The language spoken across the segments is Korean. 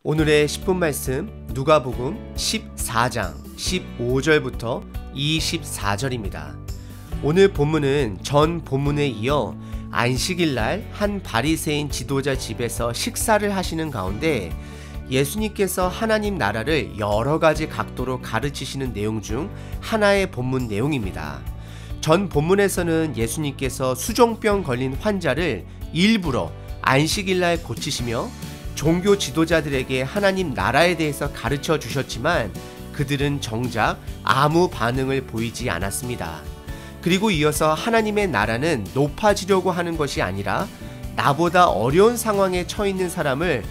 오늘의 10분 말씀 누가복음 14장 15절부터 24절입니다. 오늘 본문은 전 본문에 이어 안식일날 한 바리새인 지도자 집에서 식사를 하시는 가운데 예수님께서 하나님 나라를 여러 가지 각도로 가르치시는 내용 중 하나의 본문 내용입니다. 전 본문에서는 예수님께서 수종병 걸린 환자를 일부러 안식일날 고치시며 종교 지도자들에게 하나님 나라에 대해서 가르쳐 주셨지만 그들은 정작 아무 반응을 보이지 않았습니다. 그리고 이어서 하나님의 나라는 높아지려고 하는 것이 아니라 나보다 어려운 상황에 처해 있는 사람을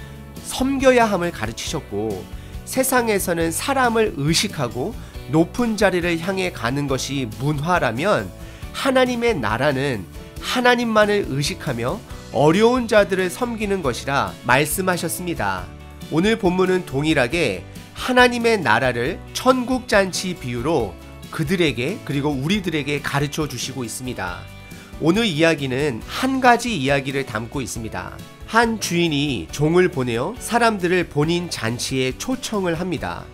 섬겨야 함을 가르치셨고, 세상에서는 사람을 의식하고 높은 자리를 향해 가는 것이 문화라면 하나님의 나라는 하나님만을 의식하며 어려운 자들을 섬기는 것이라 말씀하셨습니다. 오늘 본문은 동일하게 하나님의 나라를 천국잔치 비유로 그들에게 그리고 우리들에게 가르쳐 주시고 있습니다. 오늘 이야기는 한 가지 이야기를 담고 있습니다. 한 주인이 종을 보내어 사람들을 본인 잔치에 초청을 합니다.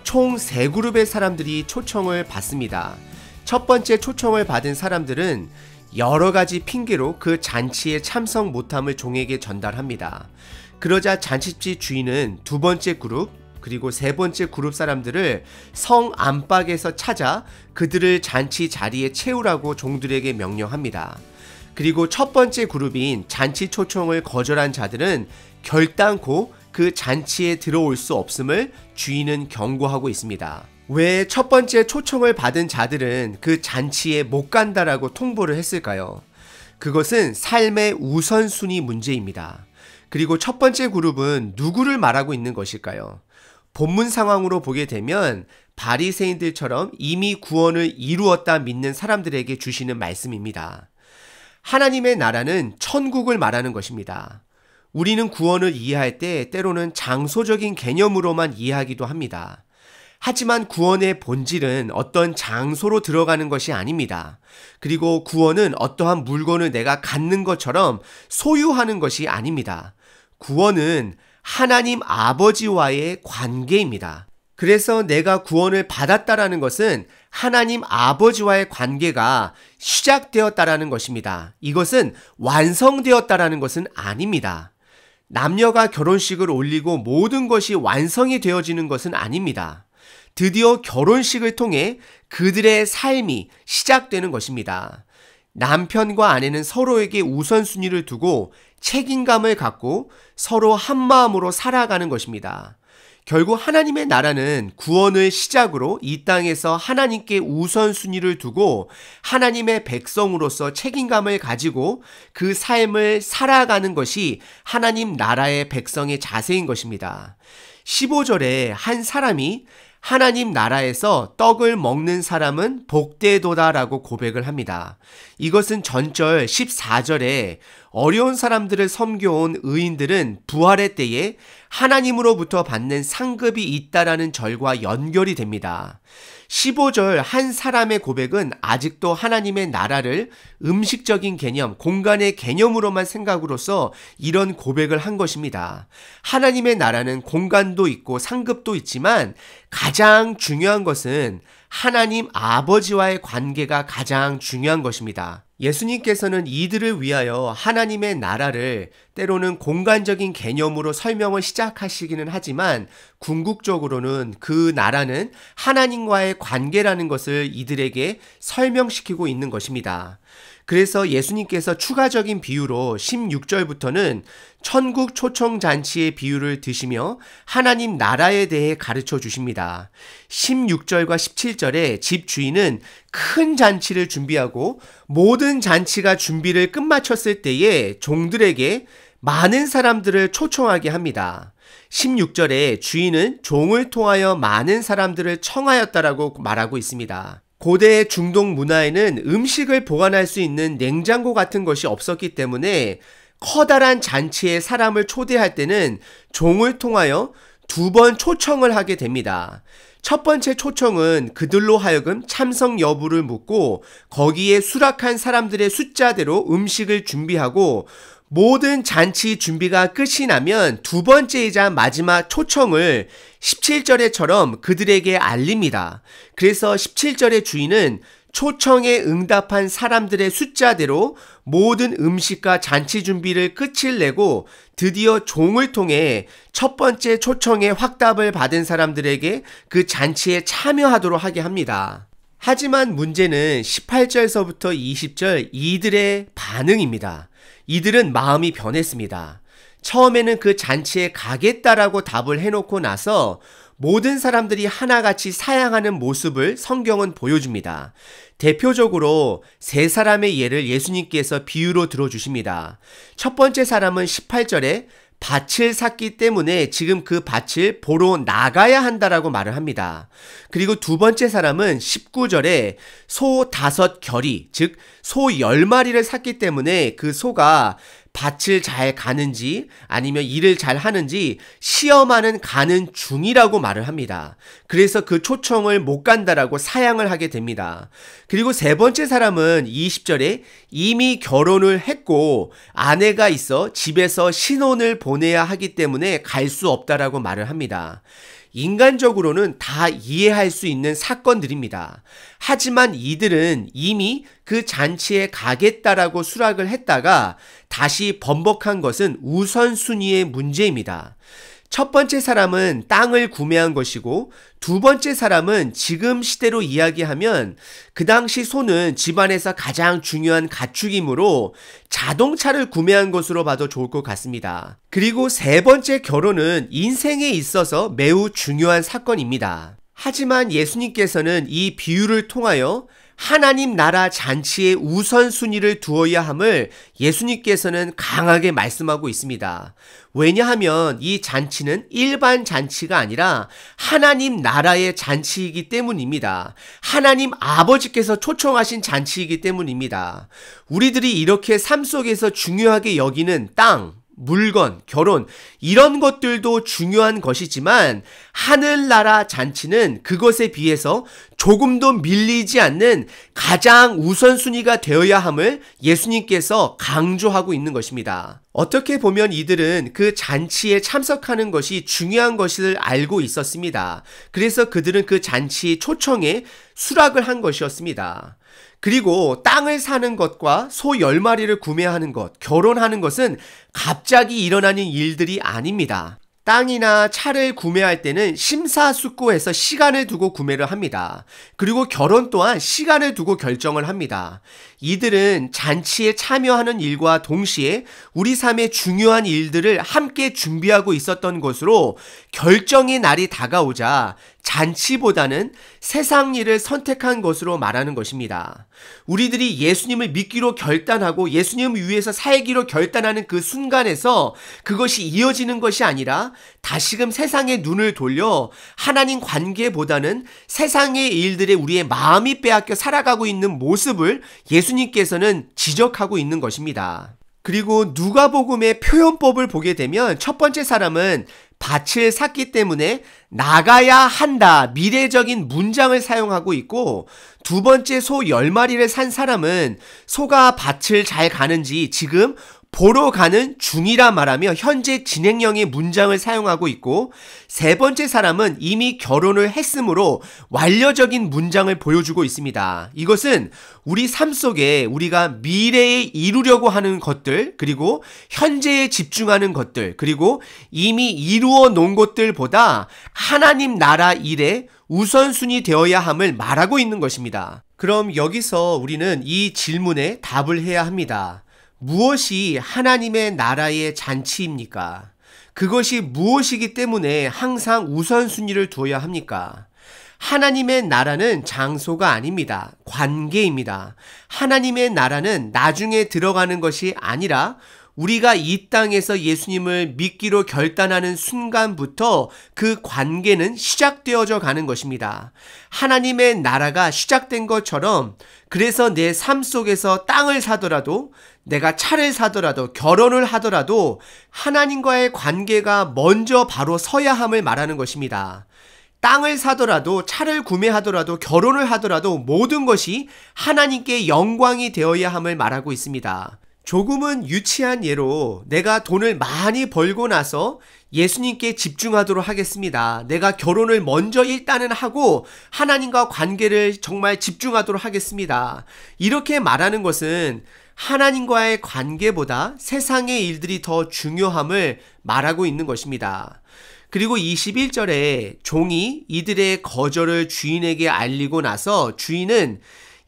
총 3그룹의 사람들이 초청을 받습니다. 첫 번째 초청을 받은 사람들은 여러 가지 핑계로 그 잔치에 참석 못함을 종에게 전달합니다. 그러자 잔치집 주인은 두 번째 그룹 그리고 세 번째 그룹 사람들을 성 안팎에서 찾아 그들을 잔치 자리에 채우라고 종들에게 명령합니다. 그리고 첫 번째 그룹인 잔치 초청을 거절한 자들은 결단코 그 잔치에 들어올 수 없음을 주인은 경고하고 있습니다. 왜 첫 번째 초청을 받은 자들은 그 잔치에 못 간다라고 통보를 했을까요? 그것은 삶의 우선순위 문제입니다. 그리고 첫 번째 그룹은 누구를 말하고 있는 것일까요? 본문 상황으로 보게 되면 바리새인들처럼 이미 구원을 이루었다 믿는 사람들에게 주시는 말씀입니다. 하나님의 나라는 천국을 말하는 것입니다. 우리는 구원을 이해할 때 때로는 장소적인 개념으로만 이해하기도 합니다. 하지만 구원의 본질은 어떤 장소로 들어가는 것이 아닙니다. 그리고 구원은 어떠한 물건을 내가 갖는 것처럼 소유하는 것이 아닙니다. 구원은 하나님 아버지와의 관계입니다. 그래서 내가 구원을 받았다라는 것은 하나님 아버지와의 관계가 시작되었다라는 것입니다. 이것은 완성되었다라는 것은 아닙니다. 남녀가 결혼식을 올리고 모든 것이 완성이 되어지는 것은 아닙니다. 드디어 결혼식을 통해 그들의 삶이 시작되는 것입니다. 남편과 아내는 서로에게 우선순위를 두고 책임감을 갖고 서로 한마음으로 살아가는 것입니다. 결국 하나님의 나라는 구원을 시작으로 이 땅에서 하나님께 우선순위를 두고 하나님의 백성으로서 책임감을 가지고 그 삶을 살아가는 것이 하나님 나라의 백성의 자세인 것입니다. 15절에 한 사람이 하나님 나라에서 떡을 먹는 사람은 복되도다라고 고백을 합니다. 이것은 전절 14절에 어려운 사람들을 섬겨온 의인들은 부활의 때에 하나님으로부터 받는 상급이 있다라는 절과 연결이 됩니다. 15절 한 사람의 고백은 아직도 하나님의 나라를 음식적인 개념, 공간의 개념으로만 생각으로써 이런 고백을 한 것입니다. 하나님의 나라는 공간도 있고 상급도 있지만 가장 중요한 것은 하나님 아버지와의 관계가 가장 중요한 것입니다. 예수님께서는 이들을 위하여 하나님의 나라를 때로는 공간적인 개념으로 설명을 시작하시기는 하지만 궁극적으로는 그 나라는 하나님과의 관계라는 것을 이들에게 설명시키고 있는 것입니다. 그래서 예수님께서 추가적인 비유로 16절부터는 천국 초청 잔치의 비유를 드시며 하나님 나라에 대해 가르쳐 주십니다. 16절과 17절에 집 주인은 큰 잔치를 준비하고 모든 잔치가 준비를 끝마쳤을 때에 종들에게 많은 사람들을 초청하게 합니다. 16절에 주인은 종을 통하여 많은 사람들을 청하였다라고 말하고 있습니다. 고대 중동 문화에는 음식을 보관할 수 있는 냉장고 같은 것이 없었기 때문에 커다란 잔치에 사람을 초대할 때는 종을 통하여 2번 초청을 하게 됩니다. 첫 번째 초청은 그들로 하여금 참석 여부를 묻고 거기에 수락한 사람들의 숫자대로 음식을 준비하고 모든 잔치 준비가 끝이 나면 두 번째이자 마지막 초청을 17절에처럼 그들에게 알립니다. 그래서 17절의 주인은 초청에 응답한 사람들의 숫자대로 모든 음식과 잔치 준비를 끝을 내고 드디어 종을 통해 첫 번째 초청에 확답을 받은 사람들에게 그 잔치에 참여하도록 하게 합니다. 하지만 문제는 18절서부터 20절 이들의 반응입니다. 이들은 마음이 변했습니다. 처음에는 그 잔치에 가겠다라고 답을 해놓고 나서 모든 사람들이 하나같이 사양하는 모습을 성경은 보여줍니다. 대표적으로 세 사람의 예를 예수님께서 비유로 들어주십니다. 첫 번째 사람은 18절에 밭을 샀기 때문에 지금 그 밭을 보러 나가야 한다라고 말을 합니다. 그리고 두 번째 사람은 19절에 소 5결이, 즉 소 10마리를 샀기 때문에 그 소가 밭을 잘 가는지 아니면 일을 잘 하는지 시험하는 가는 중이라고 말을 합니다. 그래서 그 초청을 못 간다라고 사양을 하게 됩니다. 그리고 세 번째 사람은 20절에 이미 결혼을 했고 아내가 있어 집에서 신혼을 보내야 하기 때문에 갈 수 없다라고 말을 합니다. 인간적으로는 다 이해할 수 있는 사건들입니다. 하지만 이들은 이미 그 잔치에 가겠다라고 수락을 했다가 다시 번복한 것은 우선순위의 문제입니다. 첫 번째 사람은 땅을 구매한 것이고 두 번째 사람은 지금 시대로 이야기하면 그 당시 소는 집안에서 가장 중요한 가축이므로 자동차를 구매한 것으로 봐도 좋을 것 같습니다. 그리고 세 번째 결혼은 인생에 있어서 매우 중요한 사건입니다. 하지만 예수님께서는 이 비유를 통하여 하나님 나라 잔치의 우선순위를 두어야 함을 예수님께서는 강하게 말씀하고 있습니다. 왜냐하면 이 잔치는 일반 잔치가 아니라 하나님 나라의 잔치이기 때문입니다. 하나님 아버지께서 초청하신 잔치이기 때문입니다. 우리들이 이렇게 삶 속에서 중요하게 여기는 땅, 물건, 결혼 이런 것들도 중요한 것이지만 하늘나라 잔치는 그것에 비해서 조금도 밀리지 않는 가장 우선순위가 되어야 함을 예수님께서 강조하고 있는 것입니다. 어떻게 보면 이들은 그 잔치에 참석하는 것이 중요한 것을 알고 있었습니다. 그래서 그들은 그 잔치 초청에 수락을 한 것이었습니다. 그리고 땅을 사는 것과 소 10마리를 구매하는 것, 결혼하는 것은 갑자기 일어나는 일들이 아닙니다. 땅이나 차를 구매할 때는 심사숙고해서 시간을 두고 구매를 합니다. 그리고 결혼 또한 시간을 두고 결정을 합니다. 이들은 잔치에 참여하는 일과 동시에 우리 삶의 중요한 일들을 함께 준비하고 있었던 것으로 결정의 날이 다가오자 잔치보다는 세상 일을 선택한 것으로 말하는 것입니다. 우리들이 예수님을 믿기로 결단하고 예수님을 위해서 살기로 결단하는 그 순간에서 그것이 이어지는 것이 아니라 다시금 세상의 눈을 돌려 하나님 관계보다는 세상의 일들에 우리의 마음이 빼앗겨 살아가고 있는 모습을 예수님께서는 지적하고 있는 것입니다. 그리고 누가복음의 표현법을 보게 되면 첫 번째 사람은 밭을 샀기 때문에 나가야 한다 미래적인 문장을 사용하고 있고 두 번째 소 10마리를 산 사람은 소가 밭을 잘 가는지 지금 보러 가는 중이라 말하며 현재 진행형의 문장을 사용하고 있고 세 번째 사람은 이미 결혼을 했으므로 완료적인 문장을 보여주고 있습니다. 이것은 우리 삶 속에 우리가 미래에 이루려고 하는 것들 그리고 현재에 집중하는 것들 그리고 이미 이루어 놓은 것들보다 하나님 나라 일에 우선순위 되어야 함을 말하고 있는 것입니다. 그럼 여기서 우리는 이 질문에 답을 해야 합니다. 무엇이 하나님의 나라의 잔치입니까? 그것이 무엇이기 때문에 항상 우선순위를 두어야 합니까? 하나님의 나라는 장소가 아닙니다. 관계입니다. 하나님의 나라는 나중에 들어가는 것이 아니라 우리가 이 땅에서 예수님을 믿기로 결단하는 순간부터 그 관계는 시작되어져 가는 것입니다. 하나님의 나라가 시작된 것처럼 그래서 내 삶 속에서 땅을 사더라도 내가 차를 사더라도 결혼을 하더라도 하나님과의 관계가 먼저 바로 서야 함을 말하는 것입니다. 땅을 사더라도 차를 구매하더라도 결혼을 하더라도 모든 것이 하나님께 영광이 되어야 함을 말하고 있습니다. 조금은 유치한 예로 내가 돈을 많이 벌고 나서 예수님께 집중하도록 하겠습니다. 내가 결혼을 먼저 일단은 하고 하나님과 관계를 정말 집중하도록 하겠습니다. 이렇게 말하는 것은 하나님과의 관계보다 세상의 일들이 더 중요함을 말하고 있는 것입니다. 그리고 21절에 종이 이들의 거절을 주인에게 알리고 나서 주인은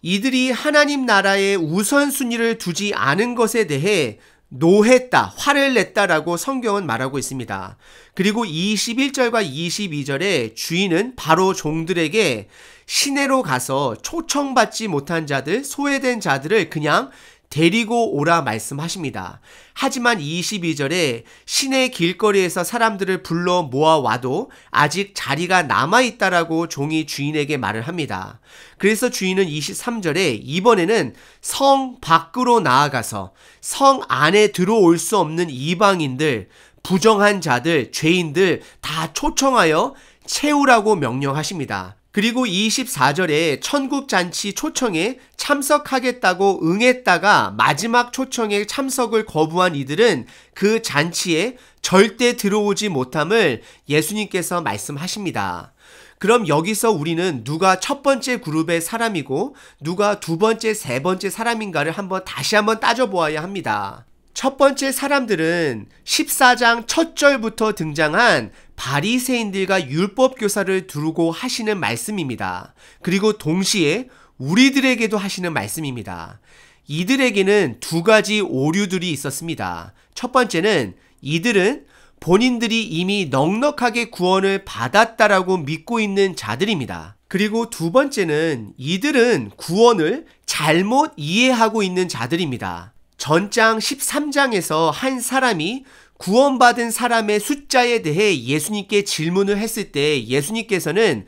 이들이 하나님 나라의 우선순위를 두지 않은 것에 대해 노했다, 화를 냈다라고 성경은 말하고 있습니다. 그리고 21절과 22절에 주인은 바로 종들에게 시내로 가서 초청받지 못한 자들, 소외된 자들을 그냥 데리고 오라 말씀하십니다. 하지만 22절에 시내 길거리에서 사람들을 불러 모아와도 아직 자리가 남아있다라고 종이 주인에게 말을 합니다. 그래서 주인은 23절에 이번에는 성 밖으로 나아가서 성 안에 들어올 수 없는 이방인들, 부정한 자들, 죄인들 다 초청하여 채우라고 명령하십니다. 그리고 24절에 천국잔치 초청에 참석하겠다고 응했다가 마지막 초청에 참석을 거부한 이들은 그 잔치에 절대 들어오지 못함을 예수님께서 말씀하십니다. 그럼 여기서 우리는 누가 첫 번째 그룹의 사람이고 누가 두 번째, 세 번째 사람인가를 다시 한번 따져보아야 합니다. 첫 번째 사람들은 14장 첫 절부터 등장한 바리새인들과 율법교사를 두고 하시는 말씀입니다. 그리고 동시에 우리들에게도 하시는 말씀입니다. 이들에게는 두 가지 오류들이 있었습니다. 첫 번째는 이들은 본인들이 이미 넉넉하게 구원을 받았다라고 믿고 있는 자들입니다. 그리고 두 번째는 이들은 구원을 잘못 이해하고 있는 자들입니다. 전장 13장에서 한 사람이 구원받은 사람의 숫자에 대해 예수님께 질문을 했을 때 예수님께서는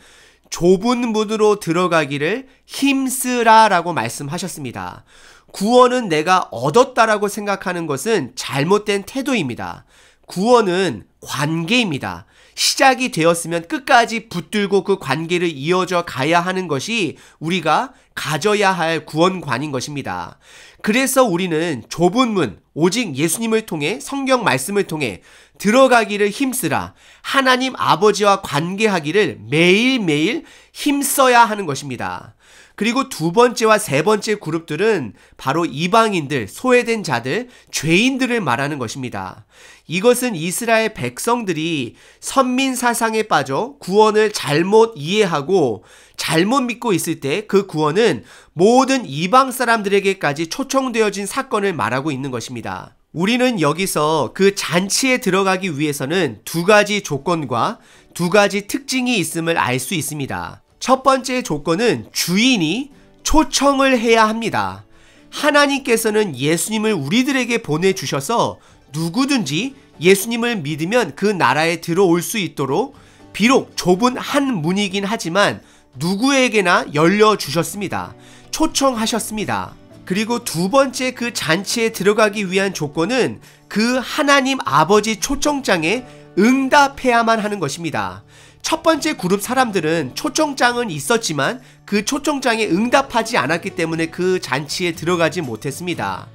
좁은 문으로 들어가기를 힘쓰라라고 말씀하셨습니다. 구원은 내가 얻었다라고 생각하는 것은 잘못된 태도입니다. 구원은 관계입니다. 시작이 되었으면 끝까지 붙들고 그 관계를 이어져 가야 하는 것이 우리가 가져야 할 구원관인 것입니다. 그래서 우리는 좁은 문, 오직 예수님을 통해 성경 말씀을 통해 들어가기를 힘쓰라. 하나님 아버지와 관계하기를 매일매일 힘써야 하는 것입니다. 그리고 두 번째와 세 번째 그룹들은 바로 이방인들, 소외된 자들, 죄인들을 말하는 것입니다. 이것은 이스라엘 백성들이 선민 사상에 빠져 구원을 잘못 이해하고 잘못 믿고 있을 때 그 구원은 모든 이방 사람들에게까지 초청되어진 사건을 말하고 있는 것입니다. 우리는 여기서 그 잔치에 들어가기 위해서는 두 가지 조건과 두 가지 특징이 있음을 알 수 있습니다. 첫 번째 조건은 주인이 초청을 해야 합니다. 하나님께서는 예수님을 우리들에게 보내주셔서 누구든지 예수님을 믿으면 그 나라에 들어올 수 있도록 비록 좁은 한 문이긴 하지만 누구에게나 열려주셨습니다. 초청하셨습니다. 그리고 두 번째 그 잔치에 들어가기 위한 조건은 그 하나님 아버지 초청장에 응답해야만 하는 것입니다. 첫 번째 그룹 사람들은 초청장은 있었지만 그 초청장에 응답하지 않았기 때문에 그 잔치에 들어가지 못했습니다.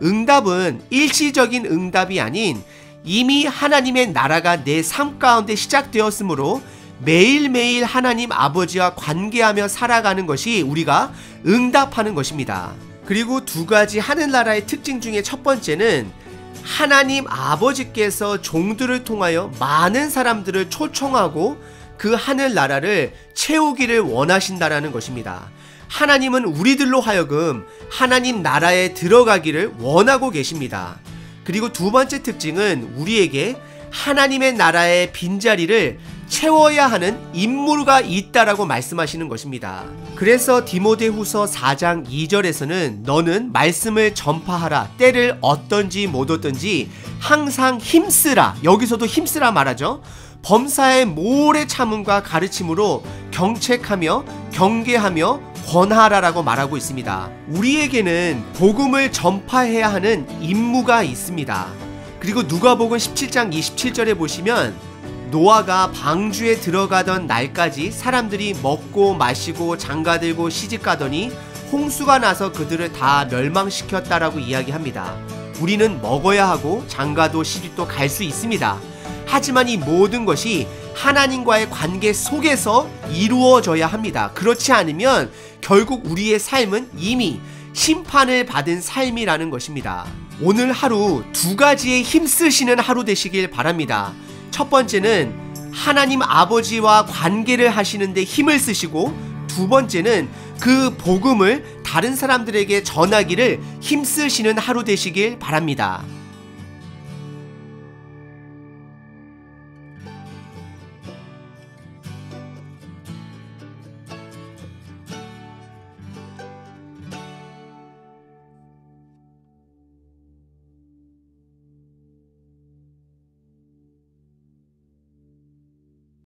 응답은 일시적인 응답이 아닌 이미 하나님의 나라가 내 삶 가운데 시작되었으므로 매일매일 하나님 아버지와 관계하며 살아가는 것이 우리가 응답하는 것입니다. 그리고 두 가지 하늘나라의 특징 중에 첫 번째는 하나님 아버지께서 종들을 통하여 많은 사람들을 초청하고 그 하늘나라를 채우기를 원하신다라는 것입니다. 하나님은 우리들로 하여금 하나님 나라에 들어가기를 원하고 계십니다. 그리고 두 번째 특징은 우리에게 하나님의 나라의 빈자리를 채워야 하는 임무가 있다라고 말씀하시는 것입니다. 그래서 디모데후서 4장 2절에서는 너는 말씀을 전파하라. 때를 얻든지 못 얻든지 항상 힘쓰라. 여기서도 힘쓰라 말하죠. 범사의 모래 참음과 가르침으로 경책하며 경계하며 권하라라고 말하고 있습니다. 우리에게는 복음을 전파해야 하는 임무가 있습니다. 그리고 누가복음 17장 27절에 보시면 노아가 방주에 들어가던 날까지 사람들이 먹고 마시고 장가들고 시집가더니 홍수가 나서 그들을 다 멸망시켰다라고 이야기합니다. 우리는 먹어야 하고 장가도 시집도 갈 수 있습니다. 하지만 이 모든 것이 하나님과의 관계 속에서 이루어져야 합니다. 그렇지 않으면 결국 우리의 삶은 이미 심판을 받은 삶이라는 것입니다. 오늘 하루 두 가지에 힘쓰시는 하루 되시길 바랍니다. 첫 번째는 하나님 아버지와 관계를 하시는데 힘을 쓰시고, 두 번째는 그 복음을 다른 사람들에게 전하기를 힘쓰시는 하루 되시길 바랍니다.